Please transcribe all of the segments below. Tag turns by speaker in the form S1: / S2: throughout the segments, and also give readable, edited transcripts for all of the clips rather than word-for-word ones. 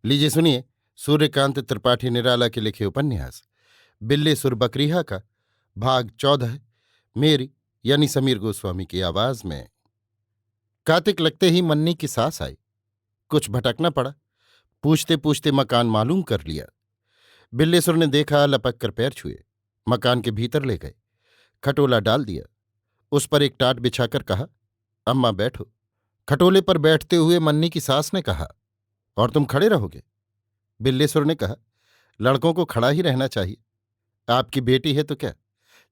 S1: लीजिए सुनिए सूर्यकांत त्रिपाठी निराला के लिखे उपन्यास बिल्ली सुरबकरिया का भाग 14 मेरी यानी समीर गोस्वामी की आवाज में। कार्तिक लगते ही मन्नी की सास आई। कुछ भटकना पड़ा। पूछते पूछते मकान मालूम कर लिया। बिल्लेसुर ने देखा, लपक कर पैर छुए, मकान के भीतर ले गए, खटोला डाल दिया, उस पर एक टाट बिछाकर कहा, अम्मा बैठो। खटोले पर बैठते हुए मन्नी की सास ने कहा, और तुम खड़े रहोगे? बिल्लेसुर ने कहा, लड़कों को खड़ा ही रहना चाहिए। आपकी बेटी है तो क्या,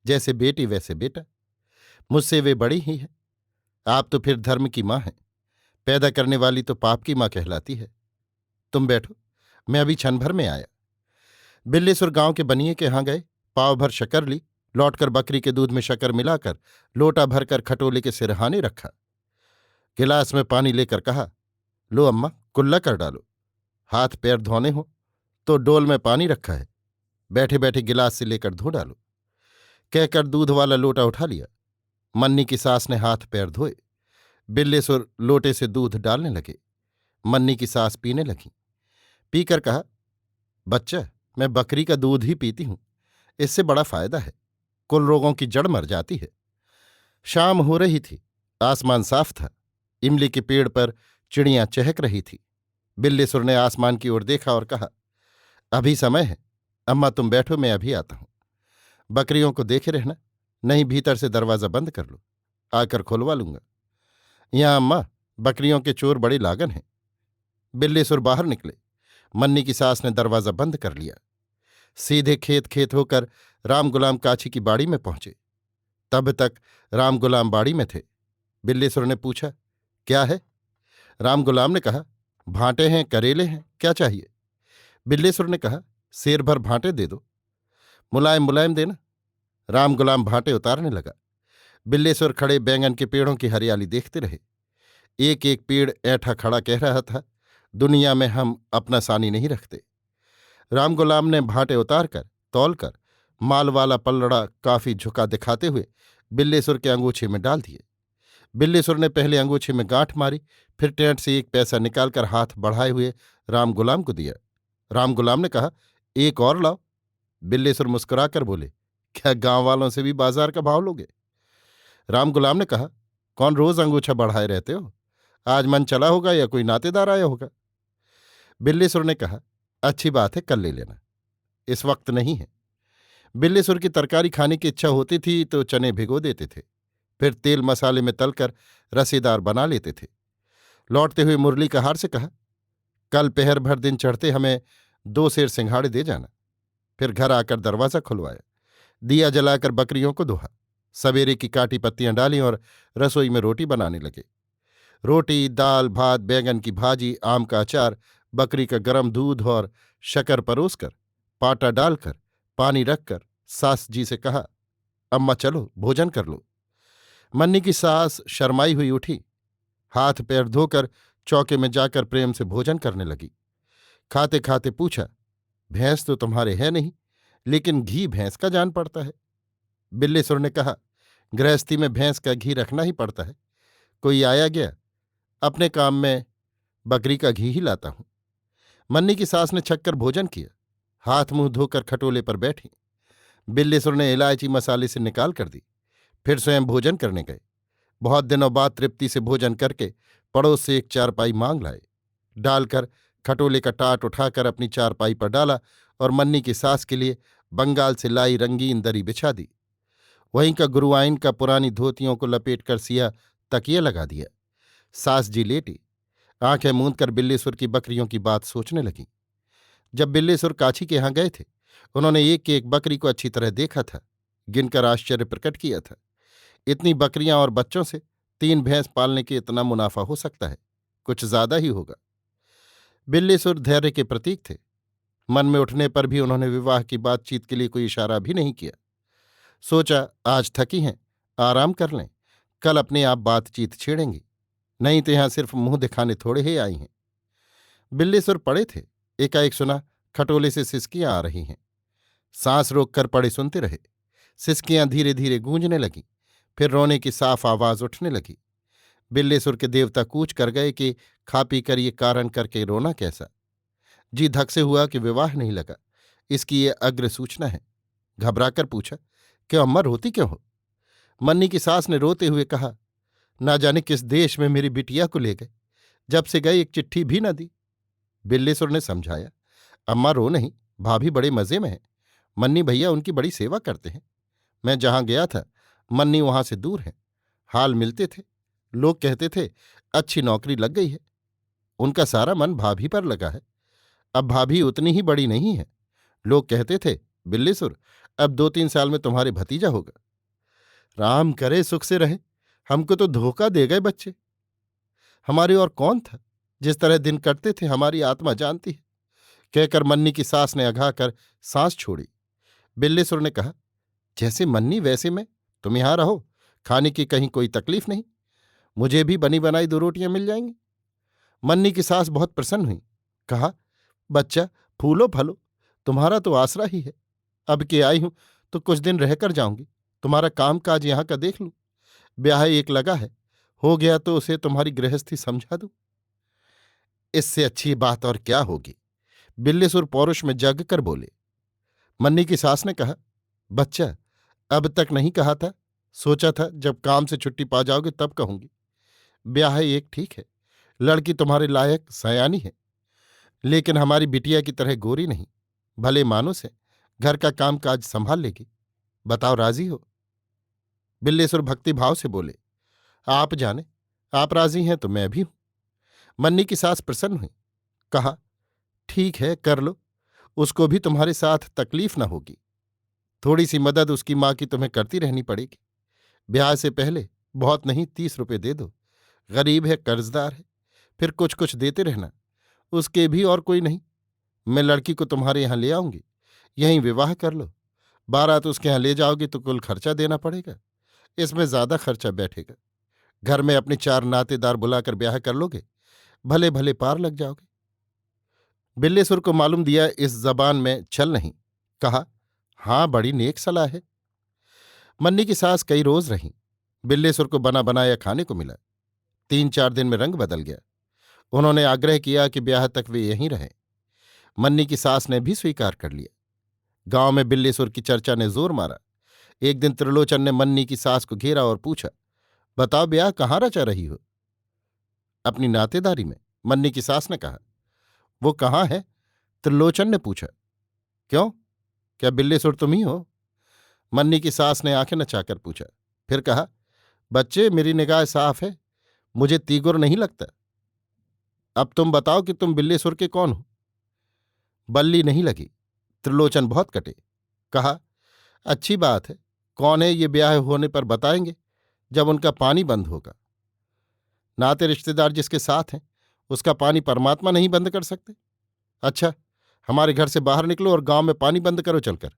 S1: जैसे बेटी वैसे बेटा। मुझसे वे बड़ी ही है। आप तो फिर धर्म की माँ हैं। पैदा करने वाली तो पाप की माँ कहलाती है। तुम बैठो, मैं अभी क्षण भर में आया। बिल्लेसुर गांव के बनिए के यहाँ गए, पाव भर शक्कर ली, लौटकर बकरी के दूध में शक्कर मिलाकर लोटा भरकर खटोले के सिरहाने रखा। गिलास में पानी लेकर कहा, लो अम्मा, कुल्ला कर डालो। हाथ पैर धोने हो तो डोल में पानी रखा है, बैठे बैठे गिलास से लेकर धो डालो। कहकर दूध वाला लोटा उठा लिया। मन्नी की सास ने हाथ पैर धोए। बिल्लेसुर लोटे से दूध डालने लगे। मन्नी की सास पीने लगी। पीकर कहा, बच्चा, मैं बकरी का दूध ही पीती हूं, इससे बड़ा फायदा है, कुल रोगों की जड़ मर जाती है। शाम हो रही थी, आसमान साफ था, इमली के पेड़ पर चिड़ियां चहक रही थी। बिल्लेसुर ने आसमान की ओर देखा और कहा, अभी समय है, अम्मा तुम बैठो, मैं अभी आता हूं। बकरियों को देखे रहना, नहीं भीतर से दरवाजा बंद कर लो, आकर खुलवा लूंगा। यहां अम्मा, बकरियों के चोर बड़े लागन हैं। बिल्लेसुर बाहर निकले। मन्नी की सास ने दरवाजा बंद कर लिया। सीधे खेत खेत होकर राम गुलाम काछी की बाड़ी में पहुंचे। तब तक राम गुलाम बाड़ी में थे। बिल्लेसुर ने पूछा, क्या है? राम गुलाम ने कहा, भांटे हैं, करेले हैं, क्या चाहिए? बिल्लेसुर ने कहा, सेर भर भांटे दे दो, मुलायम मुलायम देना। राम गुलाम भांटे उतारने लगा। बिल्लेसुर खड़े बैंगन के पेड़ों की हरियाली देखते रहे। एक एक पेड़ ऐंठा खड़ा कह रहा था, दुनिया में हम अपना सानी नहीं रखते। राम गुलाम ने भांटे उतारकर तौलकर माल वाला पल्लड़ा काफी झुका दिखाते हुए बिल्लेसुर के अंगूछे में डाल दिए। बिल्लेसुर ने पहले अंगूछे में गांठ मारी, फिर टेंट से एक पैसा निकालकर हाथ बढ़ाए हुए राम गुलाम को दिया। राम गुलाम ने कहा, एक और लाओ। बिल्लेसुर मुस्कुराकर बोले, क्या गांव वालों से भी बाजार का भाव लोगे? राम गुलाम ने कहा, कौन रोज अंगूछा बढ़ाए रहते हो? आज मन चला होगा या कोई नातेदार आया होगा। बिल्लेसुर ने कहा, अच्छी बात है, कल ले लेना, इस वक्त नहीं है। बिल्लेसुर की तरकारी खाने की इच्छा होती थी तो चने भिगो देते थे, फिर तेल मसाले में तलकर रसेदार बना लेते थे। लौटते हुए मुरली कहार से कहा, कल पहर भर दिन चढ़ते हमें 2 सेर सिंघाड़े दे जाना। फिर घर आकर दरवाजा खुलवाया, दिया जलाकर बकरियों को दोहा, सवेरे की काटी पत्तियां डाली और रसोई में रोटी बनाने लगे। रोटी, दाल, भात, बैंगन की भाजी, आम का अचार, बकरी का गरम दूध और शक्कर परोसकर, पाटा डालकर, पानी रखकर सास जी से कहा, अम्मा चलो भोजन कर लो। मन्नी की सास शर्माई हुई उठी, हाथ पैर धोकर चौके में जाकर प्रेम से भोजन करने लगी। खाते खाते पूछा, भैंस तो तुम्हारे है नहीं, लेकिन घी भैंस का जान पड़ता है। बिल्लेसुर ने कहा, गृहस्थी में भैंस का घी रखना ही पड़ता है। कोई आया गया, अपने काम में बकरी का घी ही लाता हूं। मन्नी की सास ने छक्कर भोजन किया, हाथ मुंह धोकर खटोले पर बैठी। बिल्लेसुर ने इलायची मसाले से निकाल कर दी, फिर स्वयं भोजन करने गए। बहुत दिनों बाद तृप्ति से भोजन करके पड़ोस से एक चारपाई मांग लाए। डालकर खटोले का टाट उठाकर अपनी चारपाई पर डाला और मन्नी की सास के लिए बंगाल से लाई रंगीन दरी बिछा दी। वहीं का गुरुआइन का पुरानी धोतियों को लपेटकर सिया तकिया लगा दिया। सास जी लेटी, आंखें मूंदकर बिल्लेसुर की बकरियों की बात सोचने लगी। जब बिल्लेसुर काछी के यहाँ गए थे, उन्होंने एक एक बकरी को अच्छी तरह देखा था, गिनकर आश्चर्य प्रकट किया था। इतनी बकरियां और बच्चों से 3 भैंस पालने के इतना मुनाफा हो सकता है, कुछ ज्यादा ही होगा। बिल्लेसुर धैर्य के प्रतीक थे। मन में उठने पर भी उन्होंने विवाह की बातचीत के लिए कोई इशारा भी नहीं किया। सोचा, आज थकी हैं, आराम कर लें, कल अपने आप बातचीत छेड़ेंगी, नहीं तो यहां सिर्फ मुंह दिखाने थोड़े ही आई हैं। बिल्लेसुर पड़े थे, एकाएक सुना खटोले से सिसकियां आ रही हैं। सांस रोककर पड़े सुनते रहे। सिसकियां धीरे धीरे गूंजने लगीं, फिर रोने की साफ आवाज उठने लगी। बिल्लेसुर के देवता कूच कर गए कि खा पी कर ये कारण करके रोना कैसा। जी धक से हुआ कि विवाह नहीं लगा, इसकी ये अग्र सूचना है। घबराकर पूछा, क्यों अम्मा, रोती क्यों हो? मन्नी की सास ने रोते हुए कहा, ना जाने किस देश में मेरी बिटिया को ले गए, जब से गए एक चिट्ठी भी न दी। बिल्लेश्वर ने समझाया, अम्मा रो नहीं, भाभी बड़े मजे में है। मन्नी भैया उनकी बड़ी सेवा करते हैं। मैं जहां गया था, मन्नी वहां से दूर है। हाल मिलते थे, लोग कहते थे अच्छी नौकरी लग गई है। उनका सारा मन भाभी पर लगा है। अब भाभी उतनी ही बड़ी नहीं है। लोग कहते थे, बिल्लीसुर, अब 2-3 साल में तुम्हारे भतीजा होगा। राम करे सुख से रहे, हमको तो धोखा दे गए बच्चे। हमारे और कौन था? जिस तरह दिन कटते थे हमारी आत्मा जानती है। कहकर मन्नी की सास ने अघा कर सांस छोड़ी। बिल्लेश्वर ने कहा, जैसे मन्नी वैसे मैं, तुम यहां रहो, खाने की कहीं कोई तकलीफ नहीं। मुझे भी बनी बनाई 2 रोटियां मिल जाएंगी। मन्नी की सास बहुत प्रसन्न हुई। कहा, बच्चा, फूलो फलो, तुम्हारा तो आसरा ही है। अब के आई हूं तो कुछ दिन रहकर जाऊंगी, तुम्हारा काम काज यहां का देख लूं। ब्याह एक लगा है, हो गया तो उसे तुम्हारी गृहस्थी समझा दूं। इससे अच्छी बात और क्या होगी? बिल्लीसुर पौरुष में जग कर बोले। मन्नी की सास ने कहा, बच्चा, अब तक नहीं कहा था, सोचा था जब काम से छुट्टी पा जाओगे तब कहूंगी। ब्याह एक ठीक है, लड़की तुम्हारे लायक सयानी है, लेकिन हमारी बिटिया की तरह गोरी नहीं, भले मानुस है, घर का काम काज संभाल लेगी। बताओ, राजी हो? बिल्लेश्वर भक्ति भाव से बोले, आप जाने, आप राजी हैं तो मैं भी हूं। मन्नी की सास प्रसन्न हुई। कहा, ठीक है, कर लो, उसको भी तुम्हारे साथ तकलीफ न होगी। थोड़ी सी मदद उसकी माँ की तुम्हें करती रहनी पड़ेगी। ब्याह से पहले बहुत नहीं 30 रुपए दे दो। गरीब है, कर्जदार है, फिर कुछ कुछ देते रहना। उसके भी और कोई नहीं। मैं लड़की को तुम्हारे यहां ले आऊंगी, यहीं विवाह कर लो। बारात उसके यहां ले जाओगी तो कुल खर्चा देना पड़ेगा, इसमें ज्यादा खर्चा बैठेगा। घर में अपने 4 नातेदार बुलाकर ब्याह कर लोगे, भले भले पार लग जाओगे। बिल्लेसुर को मालूम दिया इस जबान में छल नहीं। कहा, हां, बड़ी नेक सलाह है। मन्नी की सास कई रोज रहीं। बिल्लेसुर को बना बनाया खाने को मिला। 3-4 दिन में रंग बदल गया। उन्होंने आग्रह किया कि ब्याह तक वे यहीं रहें। मन्नी की सास ने भी स्वीकार कर लिया। गांव में बिल्लेसुर की चर्चा ने जोर मारा। एक दिन त्रिलोचन ने मन्नी की सास को घेरा और पूछा, बताओ, ब्याह कहाँ रचा रही हो? अपनी नातेदारी में, मन्नी की सास ने कहा। वो कहाँ है? त्रिलोचन ने पूछा। क्यों, क्या बिल्लेसुर तुम ही हो? मन्नी की सास ने आंखें नचाकर पूछा। फिर कहा, बच्चे, मेरी निगाह साफ है, मुझे तीगुर नहीं लगता। अब तुम बताओ कि तुम बिल्लेसुर के कौन हो? बल्ली नहीं लगी। त्रिलोचन बहुत कटे। कहा, अच्छी बात है, कौन है ये ब्याह होने पर बताएंगे, जब उनका पानी बंद होगा। नाते रिश्तेदार जिसके साथ हैं, उसका पानी परमात्मा नहीं बंद कर सकते। अच्छा, हमारे घर से बाहर निकलो और गांव में पानी बंद करो चलकर।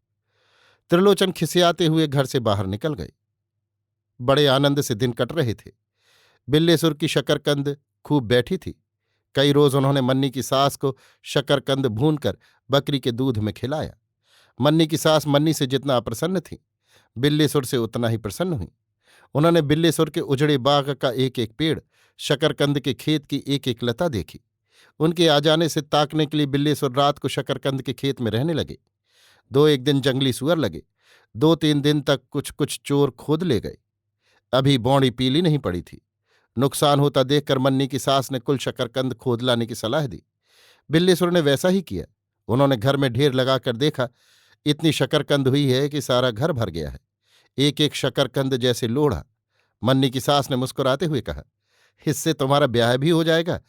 S1: त्रिलोचन खिसियाते हुए घर से बाहर निकल गए। बड़े आनंद से दिन कट रहे थे। बिल्लेसुर की शकरकंद खूब बैठी थी। कई रोज उन्होंने मन्नी की सास को शकरकंद भूनकर बकरी के दूध में खिलाया। मन्नी की सास मन्नी से जितना अप्रसन्न थी, बिल्लेसुर से उतना ही प्रसन्न हुई। उन्होंने बिल्लेसुर के उजड़े बाग का एक एक पेड़, शकरकंद के खेत की एक एक लता देखी। उनके आ जाने से ताकने के लिए बिल्लेसुर रात को शकरकंद के खेत में रहने लगे। 2-1 दिन जंगली सुअर लगे। 2-3 दिन तक कुछ कुछ चोर खोद ले गए। अभी बौड़ी पीली नहीं पड़ी थी। नुकसान होता देखकर मन्नी की सास ने कुल शकरकंद खोद लाने की सलाह दी। बिल्लेसुर ने वैसा ही किया। उन्होंने घर में ढेर लगाकर देखा, इतनी शकरकंद हुई है कि सारा घर भर गया है, एक एक शकरकंद जैसे लोढ़ा। मन्नी की सास ने मुस्कुराते हुए कहा, इससे तुम्हारा ब्याह भी हो जाएगा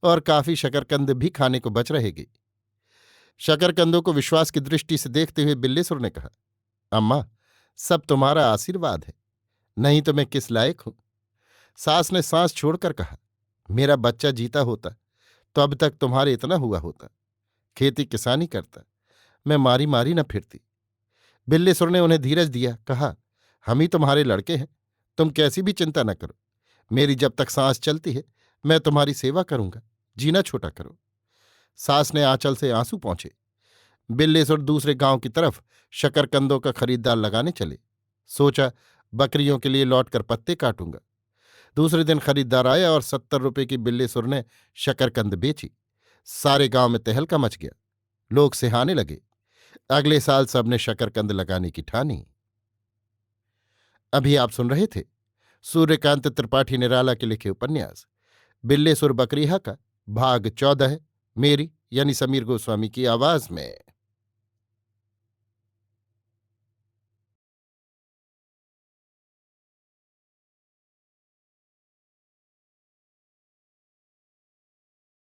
S1: और काफी शकरकंद भी खाने को बच रहेगी। शकरकंदों को विश्वास की दृष्टि से देखते हुए बिल्लेसुर ने कहा, अम्मा, सब तुम्हारा आशीर्वाद है, नहीं तो मैं किस लायक हूं। सास ने सांस छोड़कर कहा, मेरा बच्चा जीता होता तो अब तक तुम्हारे इतना हुआ होता। खेती किसानी करता, मैं मारी मारी न फिरती। बिल्लेसुर ने उन्हें धीरज दिया। कहा, हम ही तुम्हारे लड़के हैं, तुम कैसी भी चिंता न करो। मेरी जब तक सांस चलती है मैं तुम्हारी सेवा करूंगा, जीना छोटा करो। सास ने आंचल से आंसू पहुंचे। बिल्लेसुर दूसरे गांव की तरफ शकरकंदों का खरीदार लगाने चले। सोचा, बकरियों के लिए लौटकर पत्ते काटूंगा। दूसरे दिन खरीदार आया और 70 रुपये की बिल्लेसुर ने शकरकंद बेची। सारे गांव में तहलका मच गया। लोग सिहाने लगे। अगले साल सबने शकरकंद लगाने की ठानी। अभी आप सुन रहे थे सूर्यकांत त्रिपाठी निराला के लिखे उपन्यास बिल्ली सुर बकरीहा का भाग 14, मेरी यानी समीर गोस्वामी की आवाज में।